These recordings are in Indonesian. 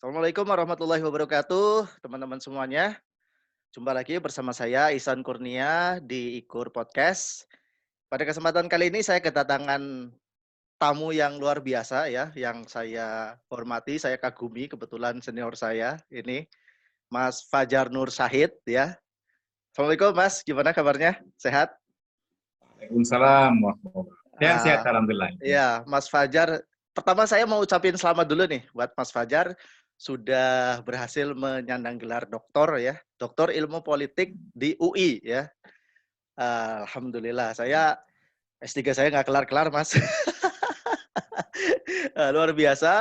Assalamualaikum warahmatullahi wabarakatuh, teman-teman semuanya. Jumpa lagi bersama saya Ihsan Kurnia di Ikur Podcast. Pada kesempatan kali ini saya kedatangan tamu yang luar biasa ya, yang saya hormati, saya kagumi, kebetulan senior saya ini Mas Fajar Nur Syahid ya. Assalamualaikum Mas, gimana kabarnya? Sehat? Waalaikumsalam warahmatullahi wabarakatuh. Sehat-sehat, Ah, alhamdulillah. ya, Mas Fajar. Pertama saya mau ucapin selamat dulu nih buat Mas Fajar sudah berhasil menyandang gelar doktor ya, doktor ilmu politik di UI ya. Alhamdulillah. S3 saya nggak kelar-kelar Mas. Luar biasa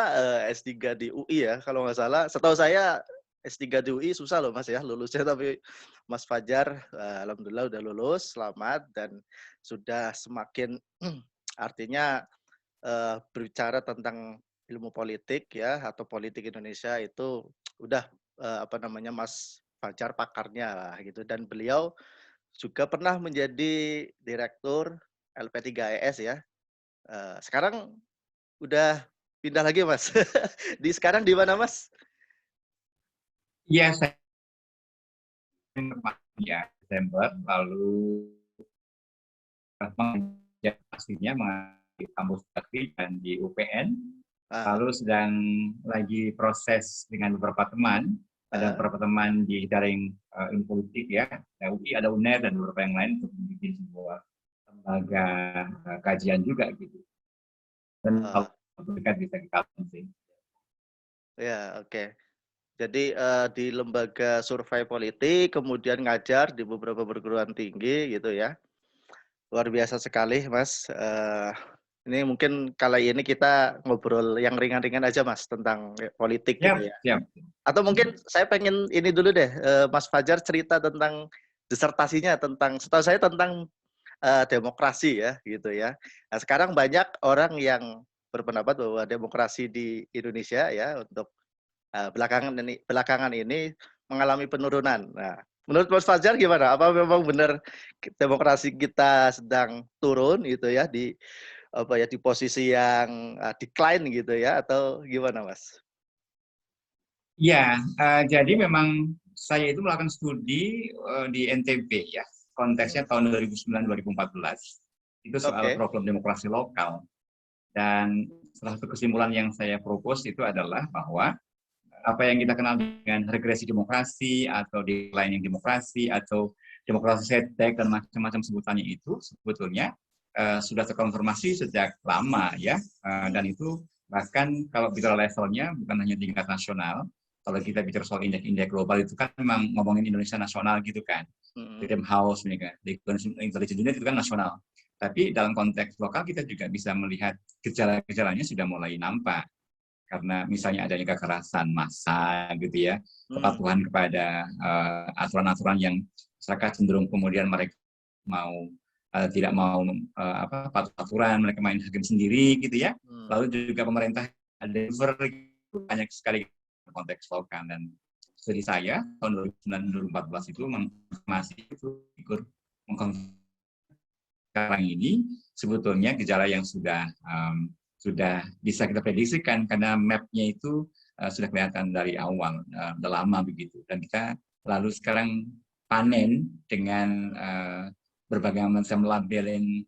S3 di UI ya kalau nggak salah. Setahu saya S3 di UI susah loh Mas ya lulusnya, tapi Mas Fajar alhamdulillah udah lulus, selamat, dan sudah semakin artinya berbicara tentang ilmu politik ya atau politik Indonesia itu udah apa namanya Mas Fajar pakarnya lah gitu, dan beliau juga pernah menjadi direktur LP3ES ya. Sekarang udah pindah lagi Mas. Sekarang di mana Mas? Iya, saya ya Desember lalu pastinya di kampus Bakti dan di UPN. Ah, Lalu sedang lagi proses dengan beberapa teman. Ada ah, beberapa teman di daring ilmu politik ya, ada UI, ada UNER dan beberapa yang lain untuk membuat sebuah lembaga kajian juga gitu. Dan ah, kalau dekat bisa kita sih. ya, oke. Jadi di lembaga survei politik, kemudian ngajar di beberapa perguruan tinggi gitu ya. Luar biasa sekali, Mas. Ini mungkin kali ini kita ngobrol yang ringan-ringan aja, Mas, tentang politik gitu Siap, ya. siap. Atau mungkin saya pengen ini dulu deh, Mas Fajar cerita tentang disertasinya tentang, setahu saya tentang demokrasi ya, gitu ya. Nah, sekarang banyak orang yang berpendapat bahwa demokrasi di Indonesia ya untuk belakangan ini mengalami penurunan. Nah, menurut Mas Fajar gimana? Apa memang benar demokrasi kita sedang turun gitu ya di apa ya di posisi yang decline gitu ya, atau gimana Mas? Ya, jadi memang saya itu melakukan studi di NTB ya, konteksnya tahun 2009-2014. Itu soal Oke. problem demokrasi lokal. Dan salah satu kesimpulan yang saya propose itu adalah bahwa apa yang kita kenal dengan regresi demokrasi atau declining demokrasi atau demokrasi setback dan macam-macam sebutannya itu sebetulnya sudah terkonfirmasi sejak lama ya. Dan itu bahkan kalau bicara levelnya bukan hanya di tingkat nasional, kalau kita bicara soal indeks-indeks global itu kan memang ngomongin Indonesia nasional gitu kan. Mm-mm. Freedom House, di intelijen unit itu kan nasional. Tapi dalam konteks lokal kita juga bisa melihat gejala-gejalanya sudah mulai nampak. Karena misalnya adanya kekerasan massa gitu ya, Mm. kepatuhan kepada aturan-aturan yang masyarakat cenderung kemudian mereka mau tidak mau patuh aturan, mereka main hakim sendiri gitu ya. Mm. Lalu juga pemerintah ada banyak sekali konteks lokal, dan studi saya tahun 2009-2014 itu masih ikut mengkonfirmasi sekarang ini sebetulnya gejala yang sudah bisa kita prediksikan karena map-nya itu sudah kelihatan dari awal, udah lama begitu. Dan kita lalu sekarang panen dengan berbagai macam labelin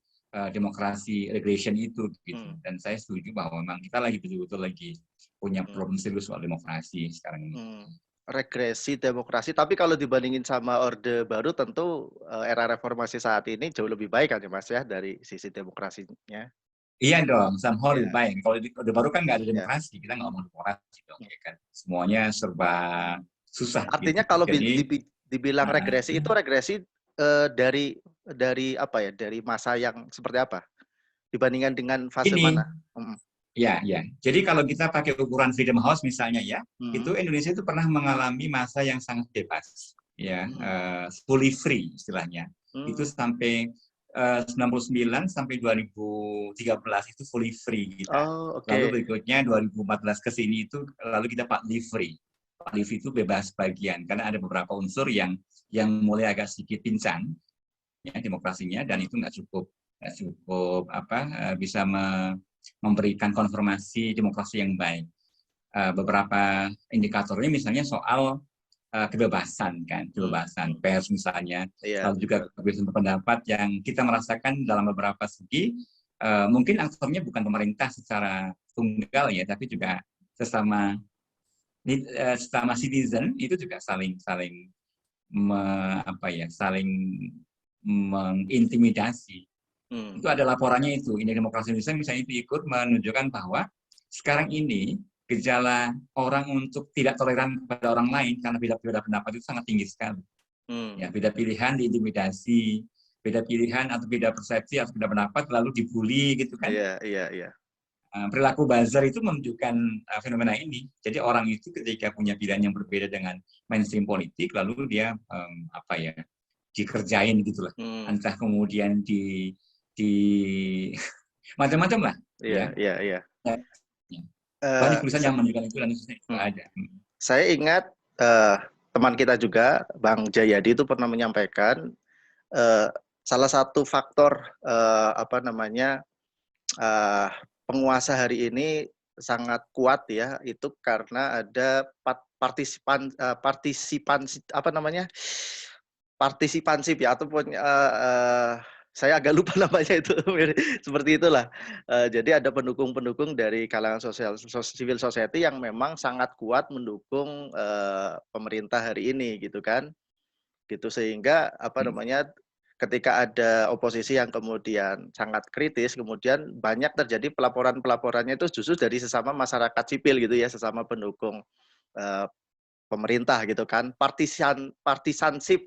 demokrasi regression itu gitu. Mm. Dan saya setuju bahwa memang kita lagi betul-betul lagi punya Mm. problem serius soal demokrasi sekarang ini. Mm. Regresi demokrasi, tapi kalau dibandingin sama Orde Baru tentu era reformasi saat ini jauh lebih baik kan ya Mas ya dari sisi demokrasinya. Iya dong, somehow lebih Ya, baik. Kalau di Orde Baru kan nggak ada ya. demokrasi, kita nggak ngomong demokrasi dong, ya kan. Semuanya serba susah Artinya gitu. kalau Jadi dibilang uh, regresi itu regresi dari apa ya? Dari masa yang seperti apa? Dibandingkan dengan fase ini, mana? Mm. ya. Jadi kalau kita pakai ukuran Freedom House misalnya ya, itu Mm. Indonesia itu pernah mengalami masa yang sangat bebas, ya, Mm. fully free istilahnya. Itu Mm. sampai 99 sampai 2013 itu fully free kita. Oh, Lalu oke. berikutnya 2014 ke sini itu lalu kita partly free. Partly free itu bebas bagian karena ada beberapa unsur yang mulai agak sedikit pincang ya demokrasinya, dan itu nggak cukup bisa memberikan konfirmasi demokrasi yang baik. beberapa indikatornya, misalnya soal kebebasan kan, kebebasan pers misalnya, Iya, lalu juga kebebasan berpendapat yang kita merasakan dalam beberapa segi, mungkin aktornya bukan pemerintah secara tunggal ya, tapi juga sesama sesama citizen itu juga saling saling mengintimidasi. Itu ada laporannya itu. Indeks Demokrasi Indonesia misalnya itu ikut menunjukkan bahwa sekarang ini gejala orang untuk tidak toleran kepada orang lain karena beda pendapat itu sangat tinggi sekali. Ya, beda pilihan diintimidasi, beda pilihan atau beda persepsi atau beda pendapat lalu dibully gitu kan. Iya. Perilaku buzzer itu menunjukkan fenomena ini. Jadi orang itu ketika punya pilihan yang berbeda dengan mainstream politik, lalu dia dikerjain gitulah. Entah kemudian di macam-macam lah. Iya. Banyak tulisan yang menunjukkan itu dan itu ada. Saya ingat teman kita juga, Bang Jayadi itu pernah menyampaikan salah satu faktor penguasa hari ini sangat kuat ya, itu karena ada partisipansip ya, ataupun saya agak lupa namanya itu seperti itulah. Jadi ada pendukung-pendukung dari kalangan civil society yang memang sangat kuat mendukung pemerintah hari ini gitu kan, gitu sehingga ketika ada oposisi yang kemudian sangat kritis, kemudian banyak terjadi pelaporannya itu justru dari sesama masyarakat sipil gitu ya, sesama pendukung pemerintah gitu kan, partisansip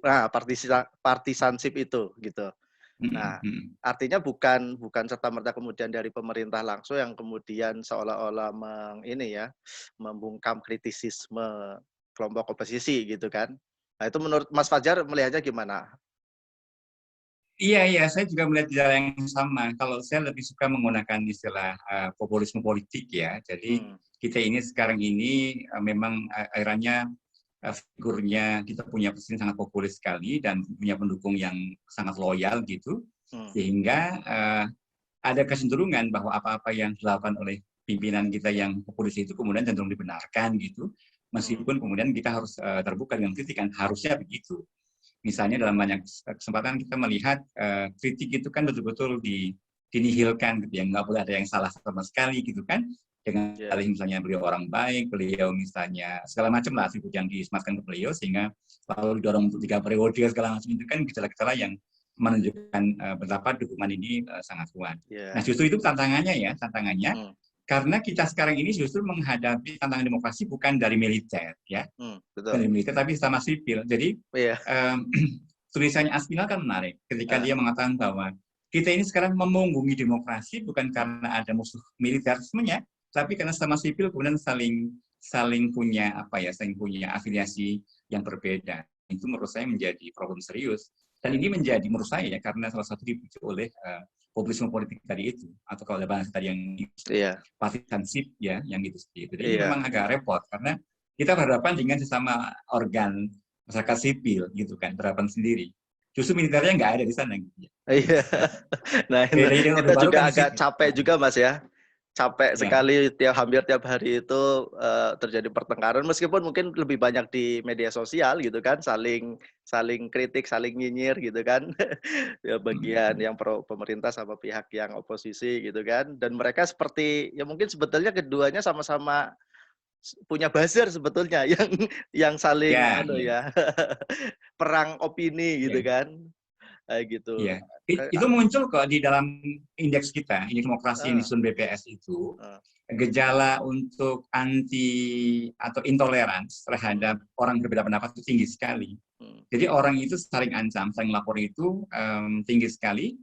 itu gitu. Nah, artinya bukan serta-merta kemudian dari pemerintah langsung yang kemudian seolah-olah membungkam kritisisme kelompok oposisi gitu kan. Nah, itu menurut Mas Fajar melihatnya gimana? Iya, saya juga melihat jalan yang sama. Kalau saya lebih suka menggunakan istilah populisme politik ya. Jadi kita ini sekarang ini memang akhirnya figurnya kita punya presiden sangat populis sekali dan punya pendukung yang sangat loyal gitu. Sehingga ada kecenderungan bahwa apa-apa yang dilakukan oleh pimpinan kita yang populis itu kemudian cenderung dibenarkan gitu. Meskipun kemudian kita harus terbuka dengan kritikan, harusnya begitu. Misalnya dalam banyak kesempatan kita melihat kritik itu kan betul-betul dinihilkan gitu ya, nggak boleh ada yang salah sama sekali gitu kan, dengan alih misalnya beliau orang baik, beliau misalnya segala macam lah atribut yang disematkan ke beliau sehingga lalu didorong untuk 3 periode segala macam itu kan gejala-gejala yang menunjukkan betapa dukungan ini sangat kuat. Nah justru itu tantangannya karena kita sekarang ini justru menghadapi tantangan demokrasi bukan dari militer ya. Bukan dari militer tapi sama sipil. Jadi tulisannya Aspinall kan menarik ketika dia mengatakan bahwa kita ini sekarang memunggungi demokrasi bukan karena ada musuh militerismenya, tapi karena sama sipil kemudian saling punya afiliasi yang berbeda. Itu menurut saya menjadi problem serius. Dan ini menjadi menurut saya ya karena salah satu dipicu oleh populisme politik tadi itu, atau kalau ada bahasa tadi yang partisansip ya, yang gitu seperti itu. Jadi ini memang agak repot karena kita berhadapan dengan sesama organ masyarakat sipil gitu kan, berhadapan sendiri. Justru militernya nggak ada di sana. Gitu. Iya. Nah, kita juga agak capek juga Mas ya. Capek sekali hampir tiap hari itu terjadi pertengkaran, meskipun mungkin lebih banyak di media sosial gitu kan, saling kritik, saling nyinyir gitu kan. Ya bagian yang pro pemerintah sama pihak yang oposisi gitu kan. Dan mereka seperti ya mungkin sebetulnya keduanya sama-sama punya buzzer sebetulnya yang saling perang opini gitu kan. Gitu. Iya. Itu muncul kok di dalam indeks kita, indeks demokrasi yang disusun BPS itu. Gejala untuk anti atau intoleransi terhadap orang berbeda pendapat itu tinggi sekali. Jadi orang itu saling ancam, saling lapor itu tinggi sekali,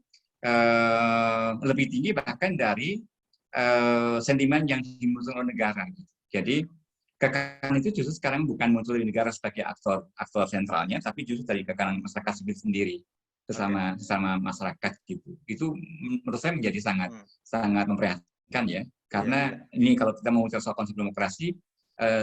lebih tinggi bahkan dari sentimen yang dimuncul oleh negara. Jadi kekanan itu justru sekarang bukan muncul di negara sebagai aktor sentralnya, tapi justru dari kekanan masyarakat sipil sendiri. Sesama masyarakat gitu. Itu menurut saya menjadi sangat memprihatinkan ya. Karena ini kalau kita mau bicara soal konsep demokrasi,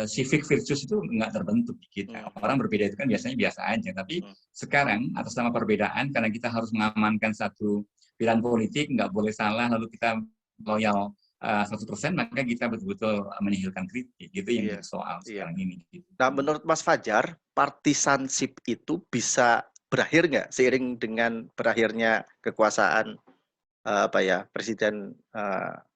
civic virtues itu nggak terbentuk di kita. Orang berbeda itu kan biasanya biasa aja. Tapi sekarang atas nama perbedaan, karena kita harus mengamankan satu pilihan politik, nggak boleh salah, lalu kita loyal 100%, maka kita betul-betul menihilkan kritik. Gitu yang Iya. jadi soal Iya. sekarang ini. Gitu. Nah, menurut Mas Fajar, partisanship itu bisa berakhir nggak seiring dengan berakhirnya kekuasaan presiden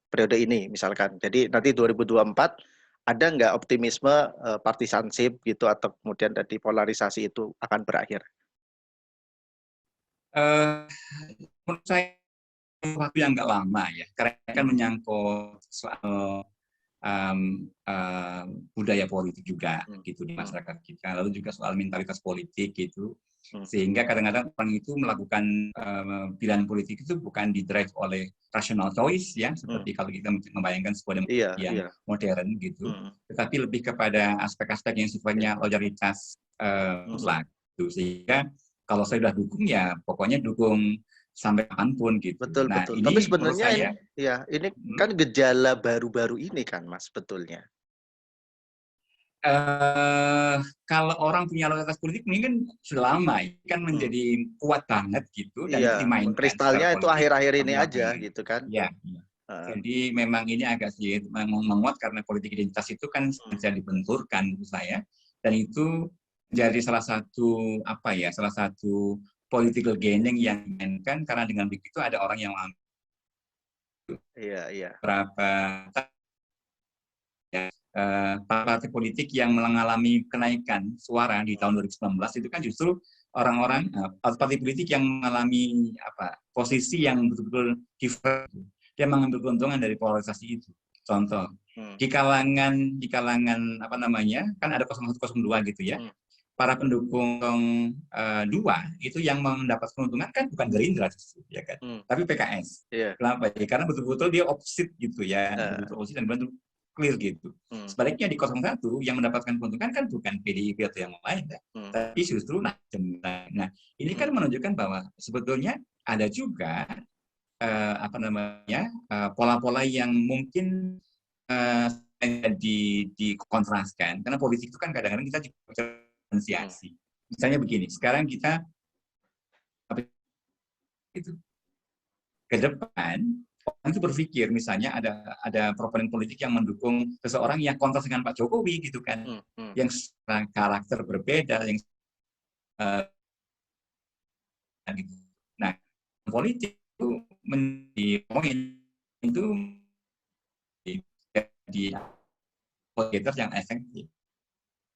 periode ini misalkan. Jadi nanti 2024 ada nggak optimisme partisanship gitu atau kemudian dari polarisasi itu akan berakhir? Menurut saya waktu yang nggak lama ya, karena kan menyangkut soal budaya politik juga gitu di masyarakat kita, lalu juga soal mentalitas politik gitu, sehingga kadang-kadang orang itu melakukan pilihan politik itu bukan didrive oleh rational choice ya, seperti kalau kita membayangkan sebuah demokrasi yang modern gitu, tetapi lebih kepada aspek-aspek yang sifatnya loyalitas mutlak gitu. Sehingga kalau saya sudah dukung ya pokoknya dukung sampai kapanpun gitu. Betul, Nah, betul. ini Tapi menurut sebenarnya saya, ini kan gejala baru-baru ini kan, Mas, sebetulnya. Kalau orang punya loyalitas politik ini kan sudah lama, kan menjadi kuat banget gitu, dan itu Iya, dimainkan secara kristalnya itu politik akhir-akhir ini sampai aja apa. gitu kan. Ya. Jadi memang ini agak sedikit menguat karena politik identitas itu kan sengaja dibenturkan menurut saya, dan itu jadi salah satu political gaining yang dimainkan, karena dengan begitu ada orang yang berapa partai politik yang mengalami kenaikan suara di tahun 2019 itu kan justru orang-orang partai politik yang mengalami posisi yang betul-betul different. Dia mengambil keuntungan dari polarisasi itu. Contoh, di kalangan kan ada 0102 gitu ya. Para pendukung 2 itu yang mendapat keuntungan kan bukan Gerindra ya kan, tapi PKS. Kenapa? Ya, karena betul-betul dia opposite gitu ya, betul-betul opposite dan betul clear gitu. Sebaliknya di 01 yang mendapatkan keuntungan kan bukan PDIP atau yang lain, tapi justru Nasdem. Nah, ini kan menunjukkan bahwa sebetulnya ada juga pola-pola yang mungkin dikontraskan, karena politik itu kan kadang-kadang kita diferensiasi. Misalnya begini, sekarang kita ke depan orang itu berpikir, misalnya ada proponen politik yang mendukung seseorang yang kontras dengan Pak Jokowi gitu kan, yang karakter berbeda, yang gitu. Nah, politik itu menjadi poin itu di politiker yang efektif.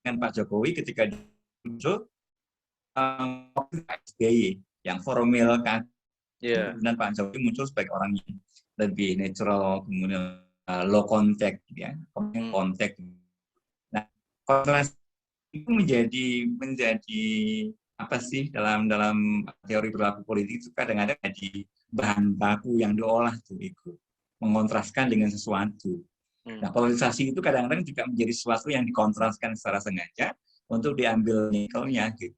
Dengan Pak Jokowi ketika muncul SBY yang formal kan, dan Pak Jokowi muncul sebagai orang yang lebih natural, kemudian low contact ya, contact. Nah, kontras itu menjadi apa sih dalam teori perilaku politik itu kadang-kadang jadi bahan baku yang diolah tuh itu mengontraskan dengan sesuatu. Nah, polarisasi itu kadang-kadang juga menjadi sesuatu yang dikontraskan secara sengaja untuk diambil nikelnya gitu.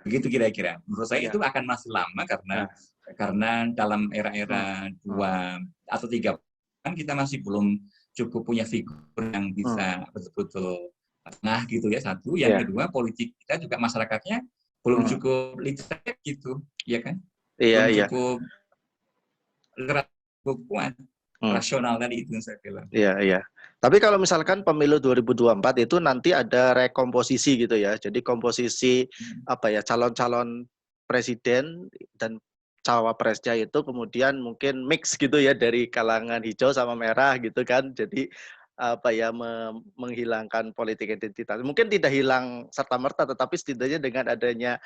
Begitu kira-kira. Menurut saya itu akan masih lama karena dalam era-era 2 atau 3 kan kita masih belum cukup punya figur yang bisa betul-betul tengah gitu ya, satu. Yang kedua, politik kita juga masyarakatnya belum cukup literate gitu, ya kan? Belum cukup kuat, rasional tadi itu yang saya bilang. Iya. Tapi kalau misalkan pemilu 2024 itu nanti ada rekomposisi gitu ya. Jadi komposisi calon-calon presiden dan cawapresnya itu kemudian mungkin mix gitu ya dari kalangan hijau sama merah gitu kan. Jadi menghilangkan politik identitas. Mungkin tidak hilang serta-merta, tetapi setidaknya dengan adanya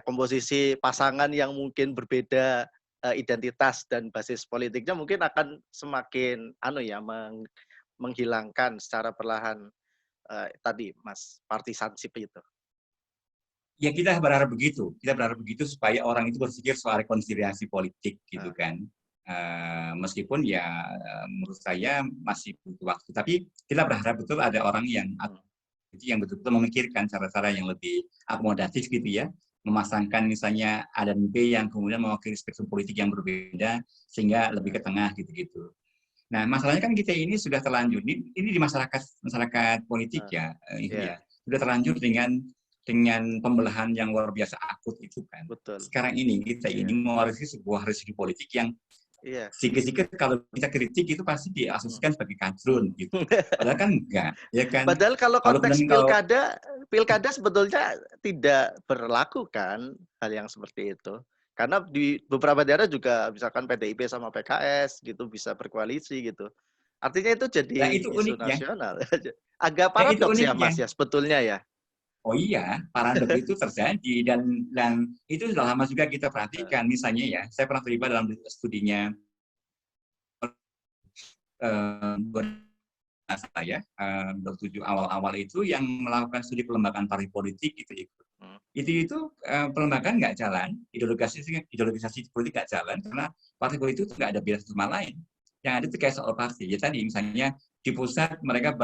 komposisi pasangan yang mungkin berbeda identitas dan basis politiknya mungkin akan semakin menghilangkan secara perlahan tadi Mas partisanship itu. Ya kita berharap begitu. Kita berharap begitu supaya orang itu berpikir soal rekonsiliasi politik gitu kan. Meskipun ya menurut saya masih butuh waktu, tapi kita berharap betul ada orang yang betul-betul memikirkan cara-cara yang lebih akomodatif gitu ya, memasangkan misalnya A dan B yang kemudian mewakili spektrum politik yang berbeda sehingga lebih ke tengah gitu-gitu. Nah, masalahnya kan kita ini sudah terlanjur ini di masyarakat politik ya, sudah terlanjur dengan pembelahan yang luar biasa akut itu kan. Betul. Sekarang ini kita ini mewarisi sebuah residu politik yang Iya. Sedikit-sedikit kalau kita kritik itu pasti diasumsikan sebagai kadrun gitu. Padahal kan enggak, ya kan? Padahal kalau Kalau konteks kemudian kalau pilkada sebetulnya tidak berlaku kan hal yang seperti itu. Karena di beberapa daerah juga misalkan PDIP sama PKS gitu bisa berkoalisi gitu. Artinya itu jadi nah itu isu uniknya, nasional. Agak nah itu paradoks ya uniknya. Mas ya sebetulnya ya. Oh iya, paradok itu terjadi dan itu sudah lama juga kita Eh, perhatikan. Misalnya ya, saya pernah terlibat dalam studinya saya 2007 awal-awal itu yang melakukan studi pelembagaan partai politik gitu. hmm, Itu pelembagaan nggak jalan, ideologisasi politik nggak jalan karena partai politik itu nggak ada beda sama lain. Yang ada itu kayak soal partai. Ya tadi misalnya di pusat mereka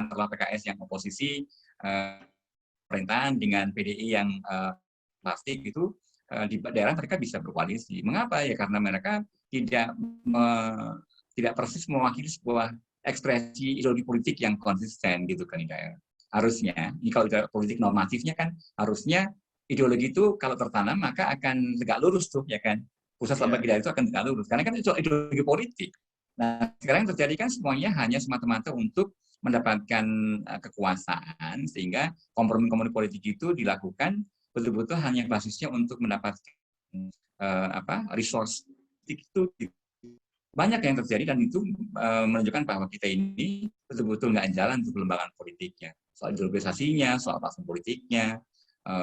antara PKS yang oposisi pemerintahan dengan PDI yang plastik itu di daerah mereka bisa berkoalisi. Mengapa? Ya karena mereka tidak me, tidak persis mewakili sebuah ekspresi ideologi politik yang konsisten gitu kan di daerah. Harusnya, ini kalau politik normatifnya kan harusnya ideologi itu kalau tertanam maka akan tegak lurus tuh ya kan. Pusat sampai iya, ke daerah itu akan tegak lurus karena kan itu ideologi politik. Nah, sekarang yang terjadi kan semuanya hanya semata-mata untuk mendapatkan kekuasaan sehingga kompromi-kompromi politik itu dilakukan betul-betul hanya basisnya untuk mendapatkan resource itu banyak yang terjadi dan itu menunjukkan bahwa kita ini betul-betul nggak jalan untuk pelembagaan politiknya, soal ideologisasinya, soal platform politiknya,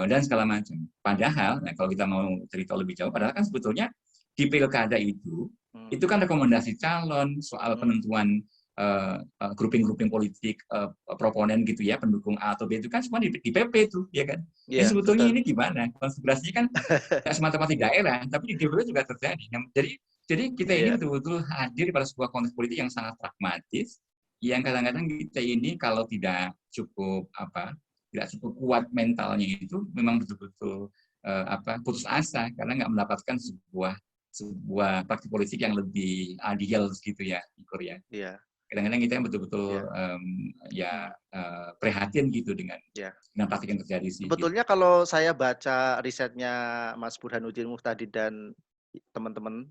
dan segala macam. Padahal, nah kalau kita mau cerita lebih jauh, padahal kan sebetulnya di pilkada hmm, itu kan rekomendasi calon, soal hmm, penentuan grouping-grouping politik proponen gitu ya, pendukung A atau B itu kan semua di PP itu, ya kan? Ini iya sebetulnya betul. ini gimana? Konfigurasinya kan tidak semata-mata di daerah, tapi di DPP juga terjadi. Jadi kita ini Iya, betul-betul hadir pada sebuah konteks politik yang sangat pragmatis, yang kadang-kadang kita ini kalau tidak cukup kuat mentalnya itu memang betul-betul putus asa karena nggak mendapatkan sebuah praktik politik yang lebih ideal gitu ya, Ikur ya. iya, Kadang-kadang kita yang betul-betul iya, hmm, prihatin gitu iya. dengan praktik yang terjadi sih gitu. Sebetulnya kalau saya baca risetnya Mas Burhanuddin Muhtadi dan teman-teman,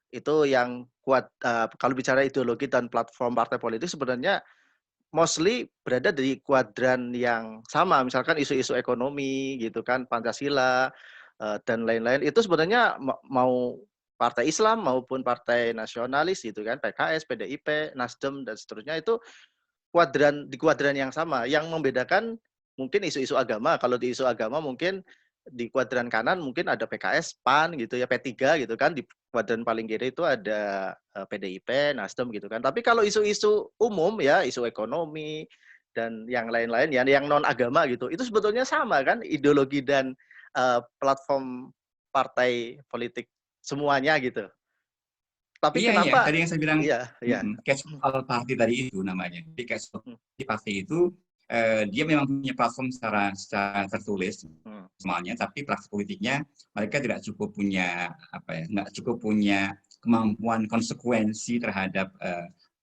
itu yang kuat, kalau bicara ideologi dan platform partai politik sebenarnya mostly berada di kuadran yang sama, misalkan isu-isu ekonomi gitu kan, Pancasila, dan lain-lain, itu sebenarnya mau partai Islam maupun partai nasionalis gitu kan, PKS, PDIP, Nasdem, dan seterusnya itu di kuadran yang sama. Yang membedakan mungkin isu-isu agama. Kalau di isu agama mungkin di kuadran kanan mungkin ada PKS, PAN gitu ya, P3 gitu kan. Di kuadran paling kiri itu ada PDIP, Nasdem gitu kan. Tapi kalau isu-isu umum ya, isu ekonomi dan yang lain-lain ya, yang non agama gitu, itu sebetulnya sama kan ideologi dan platform partai politik semuanya gitu. Tapi Iya, iya. kenapa? Tadi yang saya bilang, Iya, iya. casual party tadi itu namanya. Jadi casual Hmm, party itu dia memang punya platform secara tertulis hmm, semuanya, tapi praktik politiknya mereka tidak cukup punya nggak cukup punya kemampuan konsekuensi terhadap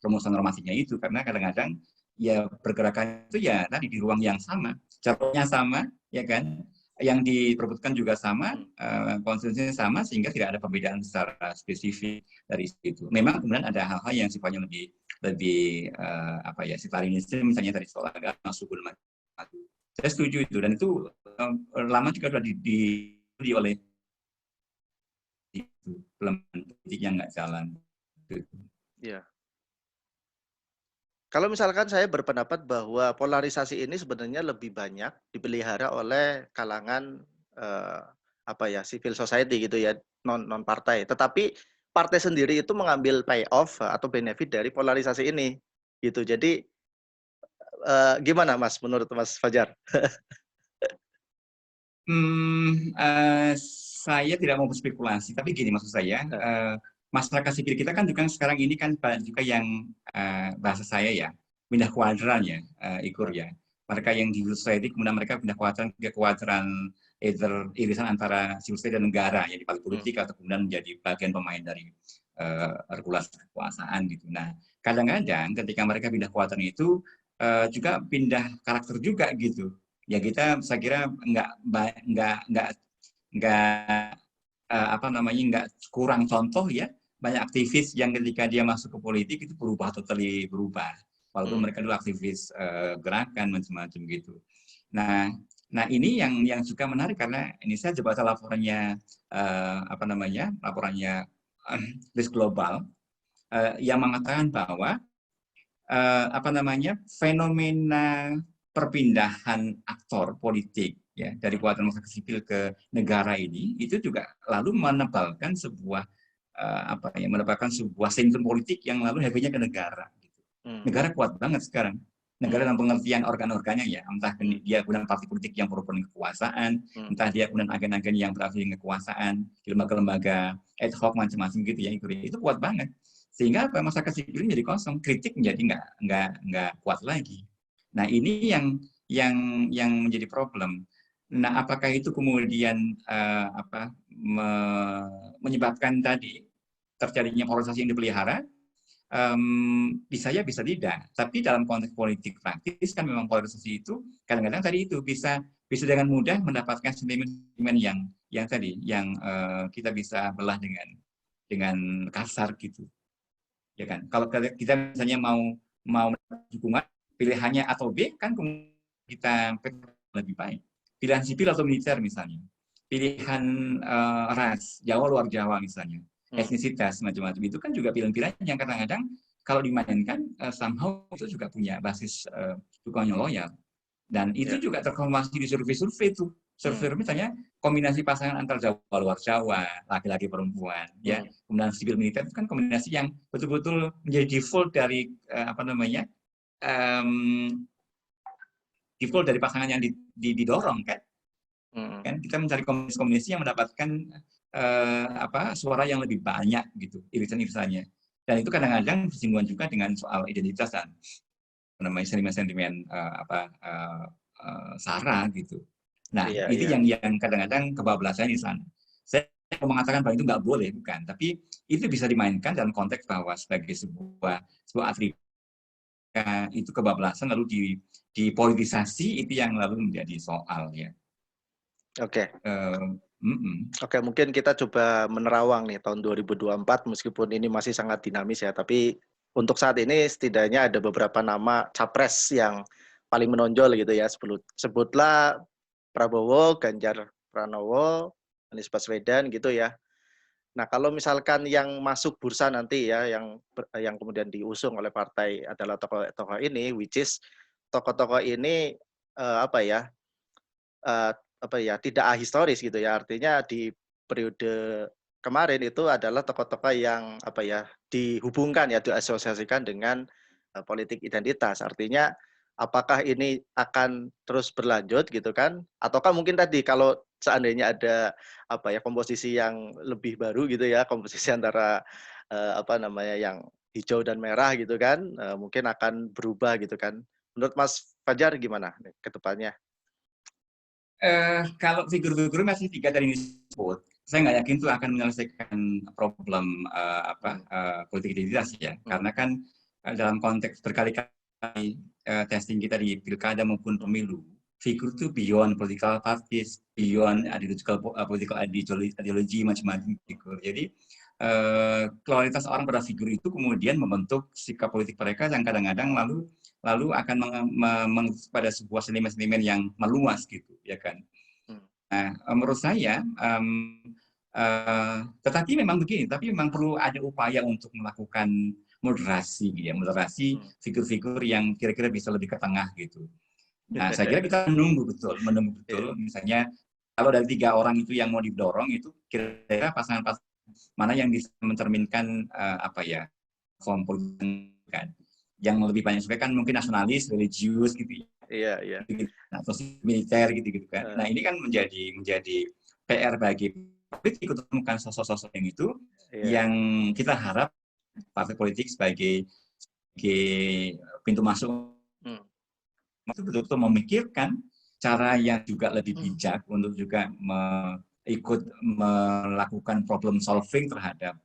rumusan normatifnya itu karena kadang-kadang ya pergerakan itu ya tadi di ruang yang sama, caranya sama, ya kan? Yang diperebutkan juga sama, hmm. konsensusnya sama sehingga tidak ada perbedaan secara spesifik dari situ. Memang kemudian ada hal-hal yang sifatnya lebih lebih sitarinisme misalnya dari soal agama, suku dan macam. Saya setuju itu dan itu lama juga sudah di oleh itu pelemahan politik yang nggak jalan. Iya. Kalau misalkan saya berpendapat bahwa polarisasi ini sebenarnya lebih banyak dipelihara oleh kalangan eh, civil society gitu ya, non partai. Tetapi partai sendiri itu mengambil payoff atau benefit dari polarisasi ini gitu. Jadi gimana Mas menurut Mas Fajar? Saya tidak mau berspekulasi, tapi gini maksud saya, Eh, masyarakat sipil kita kan juga sekarang ini kan banyak juga yang bahasa saya ya pindah kuadran ya, Ikur eh, ya. Mereka yang di society kemudian mereka pindah kuadran ke kuadran either irisan antara civil society dan negara ya di partai hmm, politik atau kemudian menjadi bagian pemain dari regulasi kekuasaan gitu. Nah, kadang-kadang ketika mereka pindah kuadran itu juga pindah karakter juga gitu. Ya kita saya kira nggak apa namanya nggak kurang contoh ya, banyak aktivis yang ketika dia masuk ke politik itu totally berubah, walaupun mereka dulu aktivis gerakan macam-macam gitu. Nah ini yang juga menarik karena ini saya coba baca laporannya apa namanya laporannya Risk Global yang mengatakan bahwa apa namanya fenomena perpindahan aktor politik ya dari kekuatan masyarakat sipil ke negara ini itu juga lalu menebalkan sebuah apa ya menebalkan sebuah sentrum politik yang lalu habisnya ke negara. Gitu. Negara kuat banget sekarang. Negara dalam pengertian organ-organnya ya, entah dia kemudian partai politik yang berperan kekuasaan, entah dia kemudian agen-agen yang berafiliasi dengan kekuasaan, lembaga-lembaga ad hoc macam-macam gitu ya, itu kuat banget. Sehingga masyarakat sipil jadi kosong, kritik menjadi nggak kuat lagi. Nah ini yang menjadi problem. Nah apakah itu kemudian menyebabkan tadi terjadinya polarisasi yang dipelihara? Bisa ya, bisa tidak. Tapi dalam konteks politik praktis kan memang polarisasi itu kadang-kadang tadi itu bisa dengan mudah mendapatkan sentimen yang tadi yang kita bisa belah dengan kasar gitu. Ya kan? Kalau kita misalnya mau dukungan pilihannya atau B kan kita lebih baik. Pilihan sipil atau militer misalnya. Pilihan ras, Jawa luar Jawa misalnya. Etnisitas macam-macam itu kan juga pilihan-pilihan yang kadang-kadang kalau dimainkan somehow itu juga punya basis dukungannya loyal. Dan itu juga terkonfirmasi di survei-survei itu. Survei misalnya kombinasi pasangan antar Jawa luar Jawa, laki-laki perempuan, ya. Kemudian sipil militer itu kan kombinasi yang betul-betul menjadi default dari apa namanya? Default dari pasangan yang didorong kan. Kan kita mencari kombinasi yang mendapatkan suara yang lebih banyak gitu, irisan-irisannya. Dan itu kadang-kadang bersinggungan juga dengan soal identitas dan namanya sentimen SARA gitu. Nah, itu yang kadang-kadang kebablasan di sana. Saya mengatakan bahwa itu nggak boleh, bukan. Tapi itu bisa dimainkan dalam konteks bahwa sebagai sebuah atribut itu kebablasan lalu dipolitisasi, itu yang lalu menjadi soal ya. Oke. Oke, mungkin kita coba menerawang nih tahun 2024 meskipun ini masih sangat dinamis ya, tapi untuk saat ini setidaknya ada beberapa nama capres yang paling menonjol gitu ya. Sebutlah Prabowo, Ganjar Pranowo, Anies Baswedan gitu ya. Nah, kalau misalkan yang masuk bursa nanti ya, yang kemudian diusung oleh partai adalah tokoh-tokoh ini, which is tokoh-tokoh ini tidak ahistoris gitu ya. Artinya di periode kemarin itu adalah tokoh-tokoh yang dihubungkan ya, diasosiasikan dengan politik identitas. Artinya apakah ini akan terus berlanjut gitu kan? Ataukah mungkin tadi kalau seandainya ada komposisi yang lebih baru gitu ya, komposisi antara yang hijau dan merah gitu kan, mungkin akan berubah gitu kan. Menurut Mas Fajar gimana nih ke depannya? Kalau figur-figur masih 3 tadi disebut, saya nggak yakin itu akan menyelesaikan problem politik identitas ya, karena kan dalam konteks berkali-kali testing kita di pilkada maupun pemilu, figur itu beyond political parties, beyond political ideology macam-macam figur. Jadi kualitas orang pada figur itu kemudian membentuk sikap politik mereka yang kadang-kadang lalu akan pada sebuah sentimen-sentimen yang meluas gitu, ya kan. Nah, menurut saya, tetapi memang begini, tapi memang perlu ada upaya untuk melakukan moderasi, ya, moderasi figur-figur yang kira-kira bisa lebih ke tengah gitu. Nah, saya kira kita menunggu betul, misalnya kalau dari 3 orang itu yang mau didorong itu kira-kira pasangan-pasangan mana yang bisa mencerminkan form politik kan. Yang lebih banyak suka kan mungkin nasionalis, religius gitu. Iya. Atau militer gitu kan. Nah, ini kan menjadi PR bagi politik untuk menemukan sosok-sosok yang itu yang kita harap partai politik sebagai pintu masuk itu betul-betul memikirkan cara yang juga lebih bijak untuk juga ikut melakukan problem solving terhadap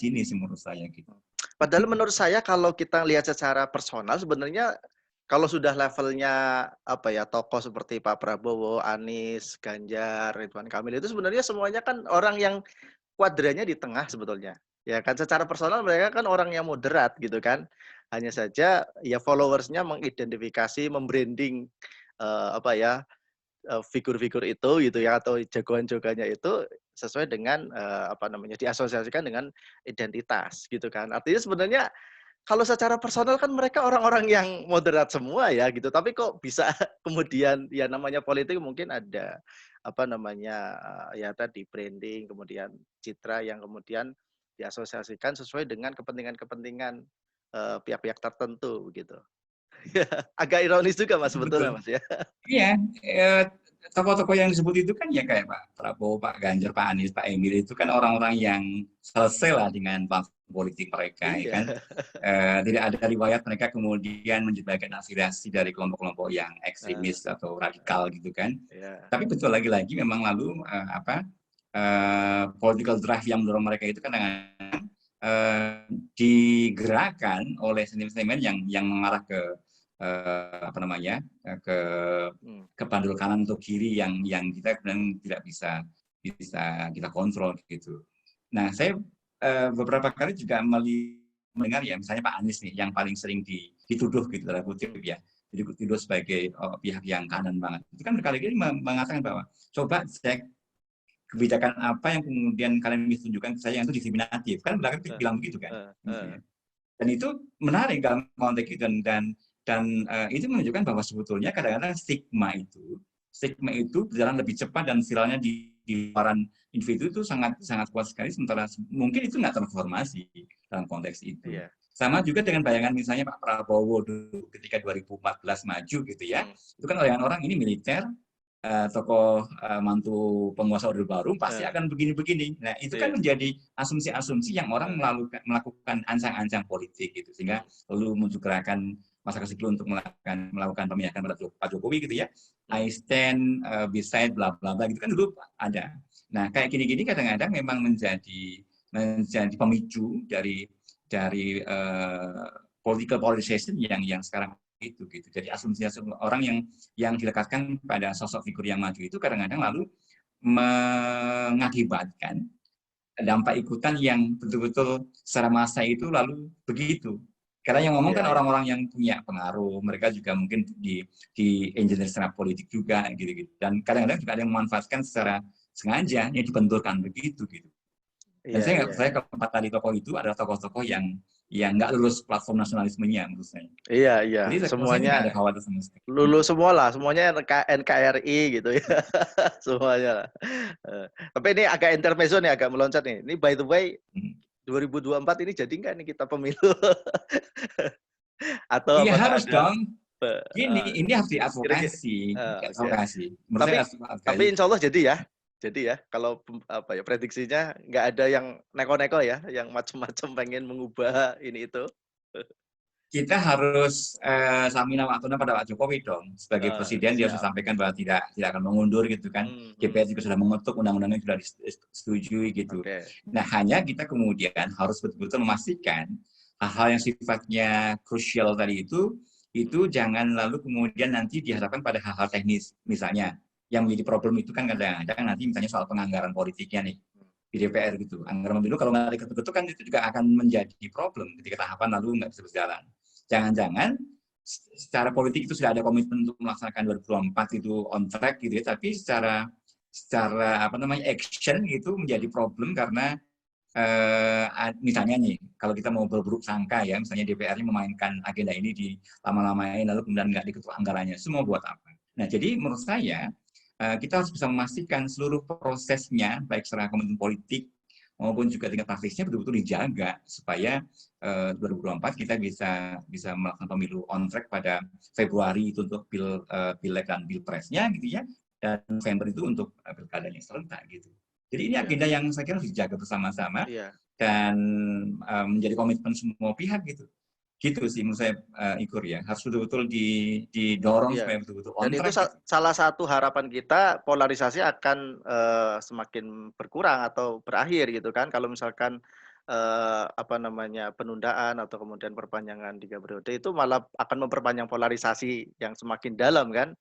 sini sih menurut saya gitu. Padahal menurut saya kalau kita lihat secara personal sebenarnya kalau sudah levelnya apa ya, tokoh seperti Pak Prabowo, Anies, Ganjar, Ridwan Kamil itu sebenarnya semuanya kan orang yang kuadrannya di tengah sebetulnya. Ya kan secara personal mereka kan orang yang moderat gitu kan. Hanya saja ya followersnya mengidentifikasi, membranding apa ya, figur-figur itu gitu ya atau jagoan-jagoannya itu sesuai dengan apa namanya diasosiasikan dengan identitas gitu kan. Artinya sebenarnya kalau secara personal kan mereka orang-orang yang moderat semua ya gitu, tapi kok bisa kemudian ya namanya politik mungkin ada apa namanya ya tadi branding, kemudian citra yang kemudian diasosiasikan sesuai dengan kepentingan-kepentingan pihak-pihak tertentu begitu. Ya, agak ironis juga Mas sebetulnya Betul. Mas ya. Iya, tokoh-tokoh yang disebut itu kan ya kayak Pak Prabowo, Pak Ganjar, Pak Anies, Pak Emil itu kan orang-orang yang selesai lah dengan platform politik mereka, ya kan. Iya. Tidak ada riwayat mereka kemudian menjelaskan aspirasi dari kelompok-kelompok yang Heeh, ekstremis atau radikal gitu kan. iya. Tapi betul lagi-lagi memang lalu political drive yang mendorong mereka itu kadang-kadang digerakkan oleh sentimen-sentimen yang mengarah ke apa namanya ke Hmm. bandul kanan atau kiri yang kita kemudian tidak bisa kita kontrol gitu. Nah, saya beberapa kali juga mendengar ya, misalnya Pak Anies nih yang paling sering dituduh gitu dalam kutip Hmm. ya, jadi dituduh sebagai pihak yang kanan banget. Itu kan berkali-kali mengatakan bahwa coba cek kebijakan apa yang kemudian kalian tunjukkan ke saya yang itu diskriminatif. Kan belakang Eh, bilang begitu kan. eh, Gitu eh. ya. Dan itu menarik dalam konteks itu dan itu menunjukkan bahwa sebetulnya kadang-kadang stigma itu berjalan lebih cepat dan viralnya di luaran individu itu sangat sangat kuat sekali sementara mungkin itu nggak transformasi dalam konteks itu. Iya. Sama juga dengan bayangan misalnya Pak Prabowo dulu ketika 2014 maju gitu ya. Hmm. Itu kan orang-orang ini militer, tokoh mantu penguasa Orde Baru pasti Eh, akan begini-begini. Nah, itu kan iya. menjadi asumsi-asumsi yang orang Eh, melakukan ancang-ancang politik gitu. Sehingga hmm. lalu muncul gerakan masyarakat sipil untuk melakukan pemihakan pada Pak Jokowi gitu ya. Hmm. I stand beside bla bla bla gitu kan dulu ada. Nah, kayak gini-gini kadang-kadang memang menjadi pemicu dari political polarization yang sekarang itu gitu. Jadi asumsi-asumsi orang yang dilekatkan pada sosok figur yang maju itu kadang-kadang lalu mengakibatkan dampak ikutan yang betul-betul secara massa itu lalu begitu. Karena yang ngomong Iya, kan iya. orang-orang yang punya pengaruh, mereka juga mungkin di engineer secara politik juga gitu-gitu. Dan kadang-kadang juga ada yang memanfaatkan secara sengaja yang dibenturkan begitu gitu. Dan Iya, iya, saya iya. keempat tadi tokoh itu adalah tokoh-tokoh yang nggak lulus platform nasionalismenya menurut saya. Iya, iya. Jadi saya Semuanya tidak ada khawatir sama sekali. lulus semua lah, semuanya NKRI gitu ya. Semuanya lah. Tapi ini agak intermezzo nih, agak meloncat nih. Ini by the way, 2024 ini jadi nggak nih kita pemilu? Atau Iya apakah harus ada dong. eee, Ini harus kira-kira diadvokasi, oke. advokasi. Menurut Tapi saya harus advokasi. tapi insya Allah jadi ya? Jadi ya, kalau apa ya, prediksinya nggak ada yang neko-neko ya, yang macam-macam pengen mengubah ini itu? Kita harus samina watuna pada Pak Jokowi dong. Sebagai presiden dia sudah Siap. sampaikan bahwa tidak akan mengundur gitu kan. Mhm. DPR juga sudah mengetuk undang-undangnya sudah disetujui gitu. Oke. Nah hanya kita kemudian harus betul-betul memastikan hal-hal yang sifatnya krusial tadi Mhm. itu jangan lalu kemudian nanti dihadapkan pada hal-hal teknis. Misalnya yang menjadi problem itu kan kadang-kadang nanti misalnya soal penganggaran politiknya nih di DPR gitu. Anggaran pemilu kalau nggak diketuk-ketuk kan itu juga akan menjadi problem ketika tahapan lalu nggak bisa berjalan. Jangan-jangan secara politik itu sudah ada komitmen untuk melaksanakan 2024 itu on track gitu ya, tapi secara apa namanya action itu menjadi problem karena misalnya nih kalau kita mau berburuk sangka ya, misalnya DPR-nya memainkan agenda ini di lama-lamain lalu kemudian nggak diketuk anggarannya, semua buat apa? Nah jadi menurut saya kita harus bisa memastikan seluruh prosesnya baik secara komitmen politik maupun juga tingkat praktisnya betul-betul dijaga supaya 2024 kita bisa melakukan pemilu on track pada Februari itu untuk pileg dan pilpresnya gitu ya, dan November itu untuk pilkadanya serentak gitu. Jadi ini Iya, agenda yang saya kira harus dijaga bersama-sama iya. dan menjadi komitmen semua pihak gitu. Gitu sih menurut saya Ikur ya, harus betul-betul didorong Iya. supaya betul-betul Dan on itu track gitu. salah satu harapan kita polarisasi akan semakin berkurang atau berakhir gitu kan. Kalau misalkan apa namanya, penundaan atau kemudian perpanjangan 3 periode itu malah akan memperpanjang polarisasi yang semakin dalam kan?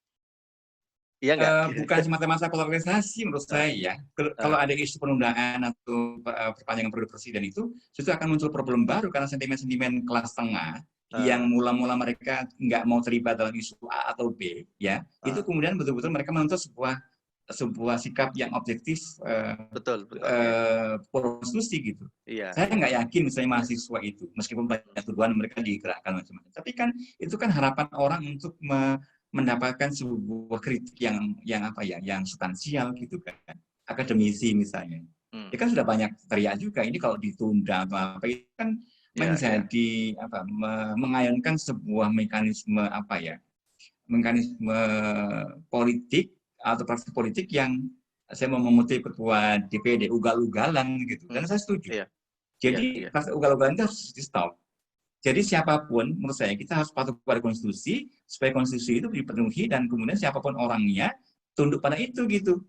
Iya nggak? Bukan semata-mata polarisasi menurut Heeh, saya ya. Kalau heeh, ada isu penundaan atau perpanjangan periode presiden itu, justru akan muncul problem baru karena sentimen-sentimen kelas tengah yang heeh, mula-mula mereka nggak mau terlibat dalam isu A atau B, ya, itu heeh. kemudian betul-betul mereka menuntut sebuah sebuah sikap yang objektif Betul betul, iya. konstitusi gitu. Iya Saya iya. nggak yakin misalnya mahasiswa itu, meskipun banyak tuduhan mereka digerakkan macam-macam. Tapi kan itu kan harapan orang untuk mendapatkan sebuah kritik yang apa ya, yang substansial gitu kan. Akademisi misalnya. Mmm, Ya kan sudah banyak teriak juga ini kalau ditunda atau apa itu kan iya iya. menjadi apa mengayunkan sebuah mekanisme apa ya? Mekanisme politik atau praktik politik yang saya mau mengutip ketua DPD ugal-ugalan gitu. Dan Mmm, saya setuju. iya iya Jadi iya. praktik ugal-ugalan itu harus di stop. Jadi siapapun, menurut saya kita harus patuh pada konstitusi supaya konstitusi itu dipenuhi dan kemudian siapapun orangnya tunduk pada itu gitu.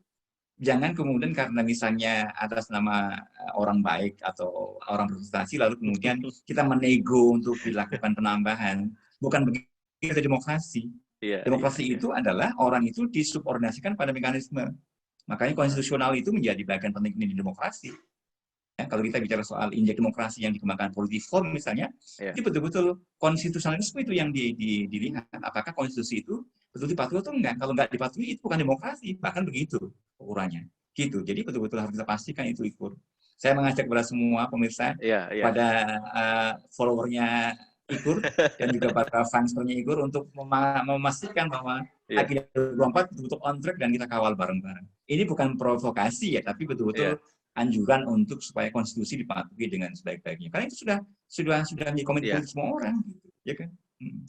Jangan kemudian karena misalnya atas nama orang baik atau orang berprestasi lalu kemudian kita menego untuk dilakukan penambahan. Bukan begitu demokrasi. Iya iya Demokrasi iya. itu adalah orang itu disubordinasikan pada mekanisme. Makanya Heeh, konstitusional itu menjadi bagian penting di demokrasi. Ya, kalau kita bicara soal indeks demokrasi yang dikembangkan Politiform misalnya, iya. itu betul-betul konstitusionalisme itu yang dilihat. Apakah konstitusi itu betul dipatuhi atau enggak? Kalau enggak dipatuhi itu bukan demokrasi, bahkan begitu ukurannya. Gitu. Jadi betul-betul harus kita pastikan itu ikut. Saya mengajak kepada semua pemirsa, Iya iya. pada followernya Ikur dan juga para fansnya Ikur untuk memastikan bahwa Iya agenda 2024 betul-betul on track dan kita kawal bareng-bareng. Ini bukan provokasi ya, tapi betul-betul iya anjuran untuk supaya konstitusi dipatuhi dengan sebaik-baiknya. Karena itu sudah menjadi komitmen iya. politik semua orang, gitu, ya kan? Hmm.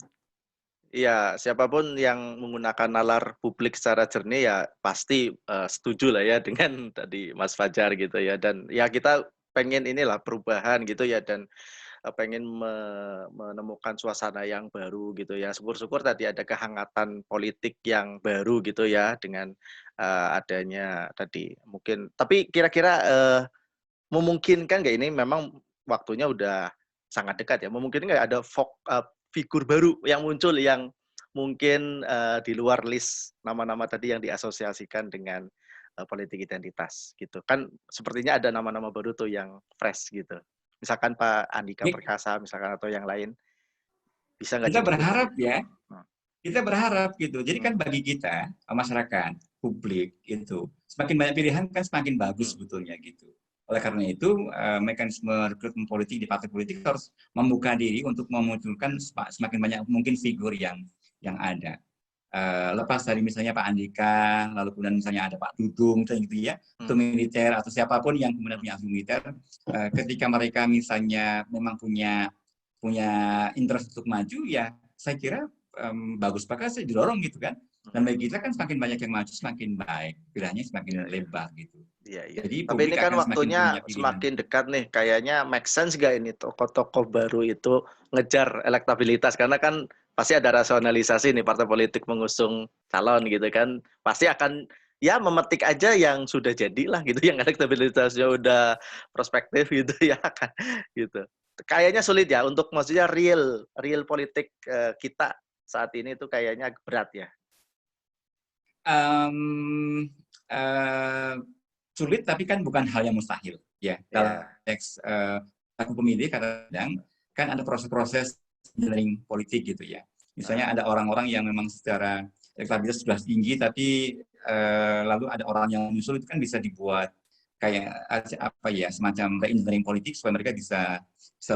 Iya, siapapun yang menggunakan nalar publik secara jernih ya pasti, setuju lah ya dengan tadi Mas Fajar gitu ya, dan ya kita pengen inilah perubahan gitu ya, dan pengen menemukan suasana yang baru gitu ya. Syukur-syukur tadi ada kehangatan politik yang baru gitu ya dengan, adanya tadi mungkin tapi kira-kira, memungkinkan nggak ini memang waktunya udah sangat dekat ya, memungkinkan nggak ada figur baru yang muncul yang mungkin, di luar list nama-nama tadi yang diasosiasikan dengan, politik identitas gitu. Kan sepertinya ada nama-nama baru tuh yang fresh gitu. Misalkan Pak Andika Ya, Perkasa misalkan atau yang lain, bisa nggak kita jadi figur berharap itu? ya, Mmm, kita berharap gitu. Jadi mmm, kan bagi kita, masyarakat, publik itu, semakin banyak pilihan kan semakin bagus mmm, sebetulnya gitu. Oleh karena itu, mekanisme rekrutmen politik di partai politik harus membuka diri untuk memunculkan semakin banyak mungkin figur yang ada. Lepas dari misalnya Pak Andika, lalu kemudian misalnya ada Pak Dudung, dan gitu ya, itu mmm, militer atau siapapun yang kemudian mmm, punya ahli militer, ketika mereka misalnya memang punya punya interest untuk maju, ya saya kira bagus banget sih didorong gitu kan. Dan mhm, bagi kita kan semakin banyak yang maju semakin baik, pilihannya semakin iya iya. lebar gitu. Iya iya. Jadi Tapi ini publik kan akan semakin punya waktunya pilihan. semakin dekat nih, kayaknya make sense nggak ini tokoh-tokoh baru itu ngejar elektabilitas? Karena kan pasti ada rasionalisasi nih partai politik mengusung calon gitu kan. Pasti akan ya memetik aja yang sudah jadi lah gitu, yang elektabilitasnya udah prospektif gitu ya kan, gitu. Kayaknya sulit ya untuk maksudnya real real politik, kita saat ini tuh kayaknya berat ya? Um, uh, Sulit tapi kan bukan hal yang mustahil ya dalam Iya, konteks aku pemilih kadang-kadang kan ada proses-proses engineering politik gitu ya, heeh, misalnya ada orang-orang yang memang secara elektabilitas sudah tinggi tapi lalu ada orang yang menyusul itu kan bisa dibuat kayak apa ya semacam engineering politik supaya mereka bisa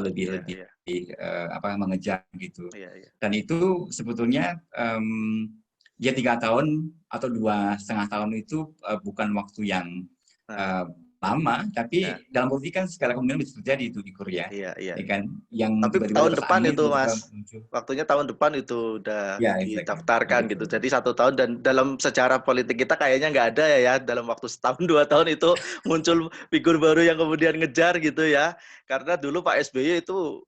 lebih iya lebih iya, apa mengejar gitu, iya iya. dan itu sebetulnya ya 3 tahun atau 2,5 tahun itu bukan waktu yang Nah, uh, lama, ya, tapi dalam politik kan segala kemungkinan bisa terjadi itu di Korea, iya iya ya iya. kan? Yang Tapi tiba-tiba di tahun atas depan angin itu tiba-tiba Mas, muncul. waktunya tahun depan itu udah Ya, exactly. didaftarkan gitu. Betul. Jadi 1 tahun dan dalam sejarah politik kita kayaknya nggak ada ya dalam waktu setahun 2 tahun itu muncul figur baru yang kemudian ngejar gitu ya. Karena dulu Pak SBY itu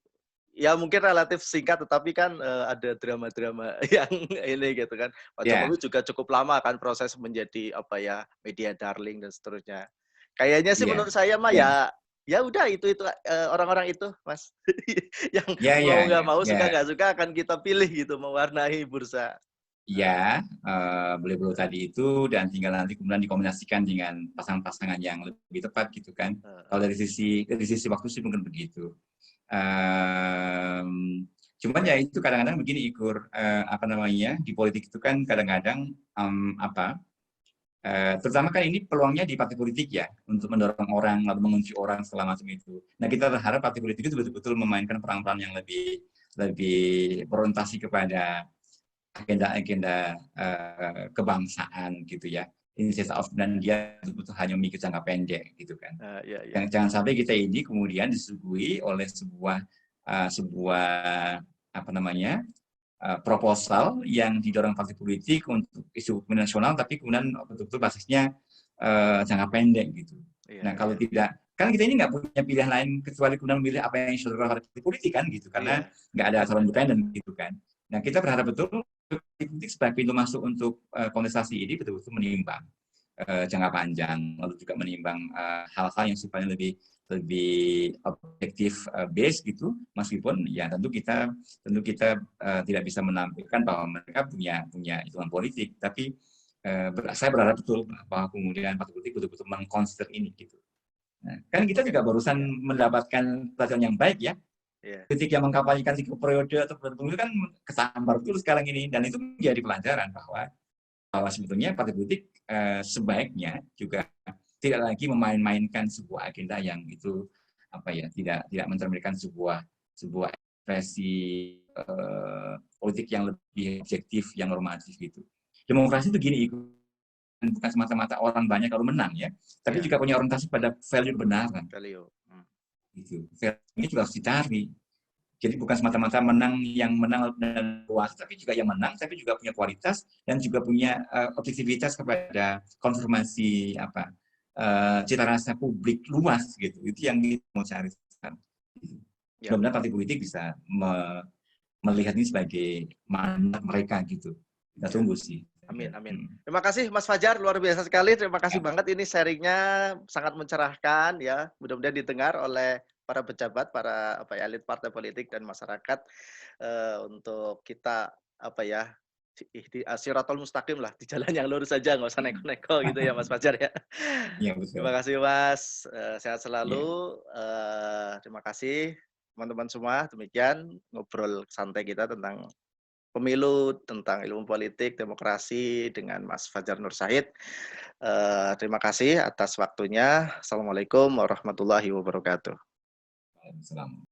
ya mungkin relatif singkat tetapi kan, ada drama-drama yang ini gitu kan. Pak Ya, Jokowi juga cukup lama kan proses menjadi apa ya, media darling dan seterusnya. Kayaknya sih ya, menurut saya mah ya. ya udah itu orang-orang itu Mas yang Ya, mau ya, nggak ya, mau, suka ya. nggak suka akan kita pilih gitu mewarnai bursa. Ya, beliau-beliau tadi itu dan tinggal nanti kemudian dikombinasikan dengan pasangan-pasangan yang lebih tepat gitu kan. Kalau dari sisi waktu sih mungkin begitu. Cuman ya itu kadang-kadang begini Ikur, apa namanya, di politik itu kan kadang-kadang terutama kan ini peluangnya di partai politik ya untuk mendorong orang lalu mengunci orang segala macam itu. Nah kita berharap partai politik itu betul-betul memainkan peran-peran yang lebih lebih berorientasi kepada agenda-agenda kebangsaan gitu ya. Instead of dan dia betul-betul hanya memikir jangka pendek gitu kan. Ya, ya. Jangan sampai kita ini kemudian disuguhi oleh sebuah apa namanya proposal yang didorong partai politik untuk isu nasional, tapi kemudian betul-betul basisnya jangka pendek gitu. Iya, Nah kalau iya. tidak, kan kita ini nggak punya pilihan lain kecuali kemudian memilih apa yang disodorkan partai politik kan gitu, karena Iya. nggak ada calon independen gitu kan. Nah kita berharap betul politik sebagai pintu masuk untuk kontestasi ini betul-betul menimbang jangka panjang, lalu juga menimbang hal-hal yang sifatnya lebih lebih objektif base gitu, meskipun ya tentu kita tidak bisa menampilkan bahwa mereka punya hitungan politik, tapi saya berharap betul bahwa kemudian partai politik betul-betul mengkonsider ini gitu. Nah, kan kita juga barusan mendapatkan pelajaran yang baik ya. Iya. Politik yang mengkampanyekan 3 periode atau itu kan kesambar betul sekarang ini, dan itu menjadi pelajaran bahwa sebetulnya partai politik sebaiknya juga tidak lagi memain-mainkan sebuah agenda yang itu apa ya tidak mencerminkan sebuah ekspresi politik yang lebih objektif yang normatif gitu. Demokrasi itu gini, bukan semata-mata orang banyak lalu menang ya, tapi Iya. juga punya orientasi pada value kebenaran. Value. Gitu. Value ini juga harus dicari. Jadi bukan semata-mata menang yang menang dan puas, tapi juga yang menang, tapi juga punya kualitas dan juga punya objektivitas kepada konfirmasi cita rasa publik luas gitu. Itu yang kita mau cari. Ya. Mudah-mudahan partai politik bisa melihat ini sebagai mandat mereka gitu. Kita Ya. tunggu sih. Amin, amin. Terima kasih Mas Fajar, luar biasa sekali. Terima kasih banget ini sharingnya sangat mencerahkan ya. Mudah-mudahan didengar oleh para pejabat, para elit partai politik dan masyarakat untuk kita siratal mustaqim lah, di jalan yang lurus saja, nggak usah neko-neko gitu ya Mas Fajar ya. Iya Terima betul. kasih Mas, sehat Iya. selalu. Terima kasih teman-teman semua. Demikian ngobrol santai kita tentang pemilu, tentang ilmu politik, demokrasi dengan Mas Fajar Nur Syahid. Terima kasih atas waktunya. Assalamualaikum warahmatullahi wabarakatuh. Waalaikumsalam.